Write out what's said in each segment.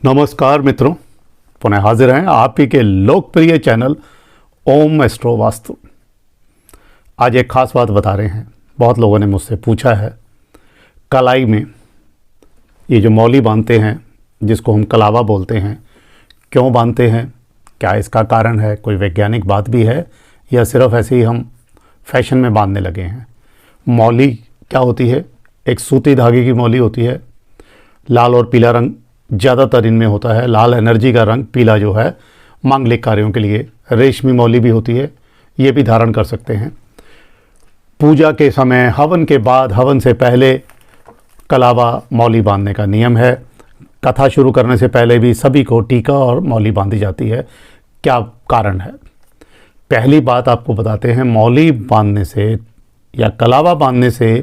नमस्कार मित्रों, पुनः हाजिर हैं आप ही के लोकप्रिय चैनल ओम एस्ट्रो वास्तु। आज एक खास बात बता रहे हैं। बहुत लोगों ने मुझसे पूछा है, कलाई में ये जो मौली बांधते हैं, जिसको हम कलावा बोलते हैं, क्यों बांधते हैं, क्या इसका कारण है, कोई वैज्ञानिक बात भी है या सिर्फ ऐसे ही हम फैशन में बांधने लगे हैं। मौली क्या होती है? एक सूती धागे की मौली होती है। लाल और पीला रंग ज़्यादातर इनमें होता है। लाल एनर्जी का रंग, पीला जो है मांगलिक कार्यों के लिए। रेशमी मौली भी होती है, ये भी धारण कर सकते हैं। पूजा के समय, हवन के बाद, हवन से पहले कलावा मौली बांधने का नियम है। कथा शुरू करने से पहले भी सभी को टीका और मौली बांधी जाती है। क्या कारण है? पहली बात आपको बताते हैं, मौली बांधने से या कलावा बांधने से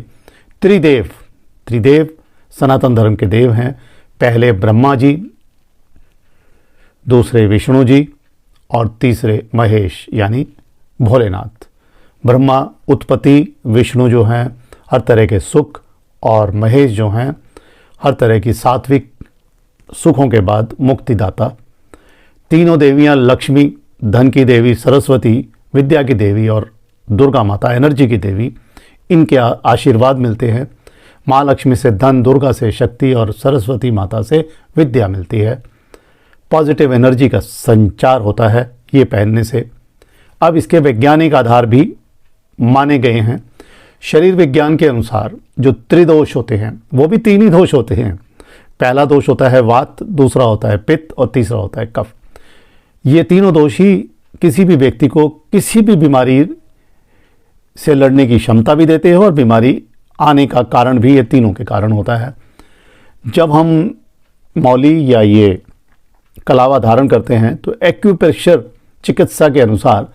त्रिदेव सनातन धर्म के देव हैं। पहले ब्रह्मा जी, दूसरे विष्णु जी और तीसरे महेश यानी भोलेनाथ। ब्रह्मा उत्पत्ति, विष्णु जो हैं हर तरह के सुख, और महेश जो हैं हर तरह की सात्विक सुखों के बाद मुक्तिदाता। तीनों देवियां, लक्ष्मी धन की देवी, सरस्वती विद्या की देवी और दुर्गा माता एनर्जी की देवी, इनके आशीर्वाद मिलते हैं। माँ लक्ष्मी से धन, दुर्गा से शक्ति और सरस्वती माता से विद्या मिलती है। पॉजिटिव एनर्जी का संचार होता है ये पहनने से। अब इसके वैज्ञानिक आधार भी माने गए हैं। शरीर विज्ञान के अनुसार जो त्रिदोष होते हैं, वो भी तीन ही दोष होते हैं। पहला दोष होता है वात, दूसरा होता है पित्त और तीसरा होता है कफ। ये तीनों दोष ही किसी भी व्यक्ति को किसी भी बीमारी से लड़ने की क्षमता भी देते हैं और बीमारी आने का कारण भी ये तीनों के कारण होता है। जब हम मौली या ये कलावा धारण करते हैं तो एक्यूप्रेशर चिकित्सा के अनुसार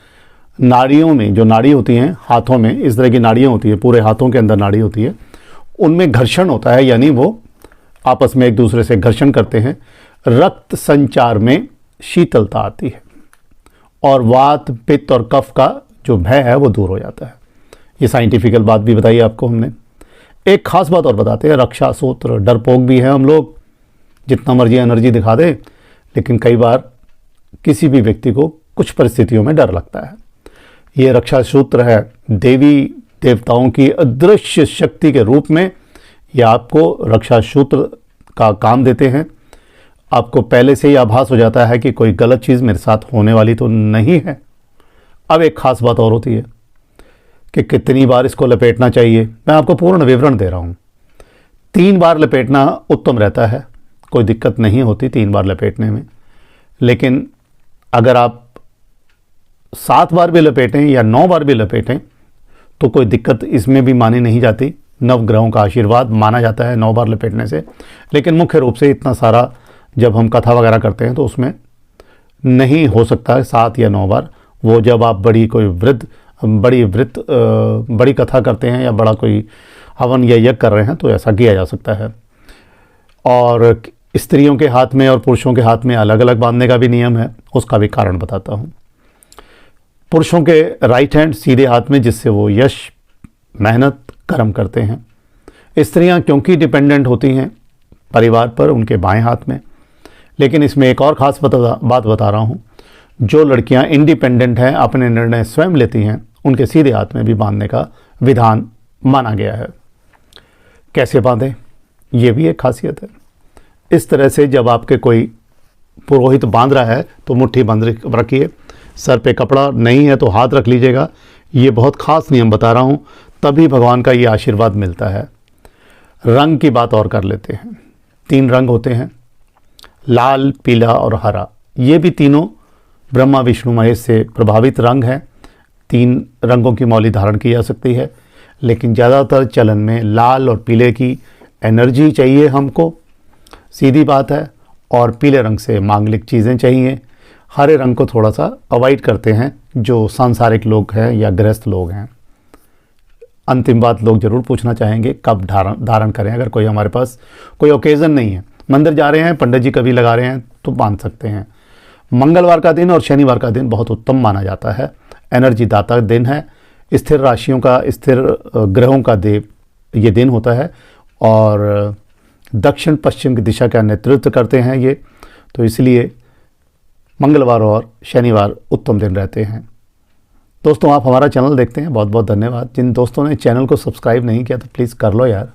नाड़ियों में, जो नाड़ी होती हैं हाथों में, इस तरह की नाड़ियाँ होती है, पूरे हाथों के अंदर नाड़ी होती है, उनमें घर्षण होता है, यानी वो आपस में एक दूसरे से घर्षण करते हैं। रक्त संचार में शीतलता आती है और वात, पित्त और कफ का जो भय है वो दूर हो जाता है। ये साइंटिफिकल बात भी बताई आपको हमने। एक खास बात और बताते हैं, रक्षा सूत्र। डरपोक भी है हम लोग, जितना मर्जी एनर्जी दिखा दे, लेकिन कई बार किसी भी व्यक्ति को कुछ परिस्थितियों में डर लगता है। ये रक्षा सूत्र है। देवी देवताओं की अदृश्य शक्ति के रूप में ये आपको रक्षा सूत्र का काम देते हैं। आपको पहले से ही आभास हो जाता है कि कोई गलत चीज़ मेरे साथ होने वाली तो नहीं है। अब एक खास बात और होती है कि कितनी बार इसको लपेटना चाहिए। मैं आपको पूर्ण विवरण दे रहा हूँ। 3 बार लपेटना उत्तम रहता है, कोई दिक्कत नहीं होती 3 बार लपेटने में। लेकिन अगर आप 7 बार भी लपेटें या 9 बार भी लपेटें तो कोई दिक्कत इसमें भी मानी नहीं जाती। नवग्रहों का आशीर्वाद माना जाता है 9 बार लपेटने से। लेकिन मुख्य रूप से इतना सारा जब हम कथा वगैरह करते हैं तो उसमें नहीं हो सकता है 7 या 9 बार। वो जब आप बड़ी कथा करते हैं या बड़ा कोई हवन या यज्ञ कर रहे हैं तो ऐसा किया जा सकता है। और स्त्रियों के हाथ में और पुरुषों के हाथ में अलग अलग बांधने का भी नियम है, उसका भी कारण बताता हूँ। पुरुषों के राइट हैंड सीधे हाथ में, जिससे वो यश, मेहनत, कर्म करते हैं। स्त्रियाँ क्योंकि डिपेंडेंट होती हैं परिवार पर, उनके बाएं हाथ में। लेकिन इसमें एक और ख़ास बात बता रहा हूँ, जो लड़कियाँ इंडिपेंडेंट हैं, अपने निर्णय स्वयं लेती हैं, उनके सीधे हाथ में भी बांधने का विधान माना गया है। कैसे बांधें, ये भी एक खासियत है। इस तरह से जब आपके कोई पुरोहित बांध रहा है तो मुट्ठी बंद रखिए। सर पे कपड़ा नहीं है तो हाथ रख लीजिएगा। ये बहुत ख़ास नियम बता रहा हूँ, तभी भगवान का ये आशीर्वाद मिलता है। रंग की बात और कर लेते हैं। 3 रंग होते हैं, लाल, पीला और हरा। ये भी तीनों ब्रह्मा, विष्णु, महेश से प्रभावित रंग हैं। 3 रंगों की मौली धारण की जा सकती है, लेकिन ज़्यादातर चलन में लाल और पीले की एनर्जी चाहिए हमको, सीधी बात है। और पीले रंग से मांगलिक चीज़ें चाहिए। हरे रंग को थोड़ा सा अवॉइड करते हैं जो सांसारिक लोग हैं या गृहस्थ लोग हैं। अंतिम बात लोग ज़रूर पूछना चाहेंगे, कब धारण करें। अगर कोई हमारे पास कोई ओकेज़न नहीं है, मंदिर जा रहे हैं, पंडित जी कभी लगा रहे हैं तो बांध सकते हैं। मंगलवार का दिन और शनिवार का दिन बहुत उत्तम माना जाता है। एनर्जी दाता दिन है। स्थिर राशियों का, स्थिर ग्रहों का देव ये दिन होता है और दक्षिण पश्चिम की दिशा का नेतृत्व करते हैं ये। तो इसलिए मंगलवार और शनिवार उत्तम दिन रहते हैं। दोस्तों, आप हमारा चैनल देखते हैं, बहुत बहुत धन्यवाद। जिन दोस्तों ने चैनल को सब्सक्राइब नहीं किया तो प्लीज़ कर लो यार।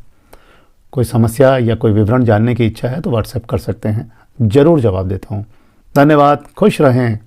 कोई समस्या या कोई विवरण जानने की इच्छा है तो व्हाट्सएप कर सकते हैं, ज़रूर जवाब देता हूँ। धन्यवाद, खुश रहें।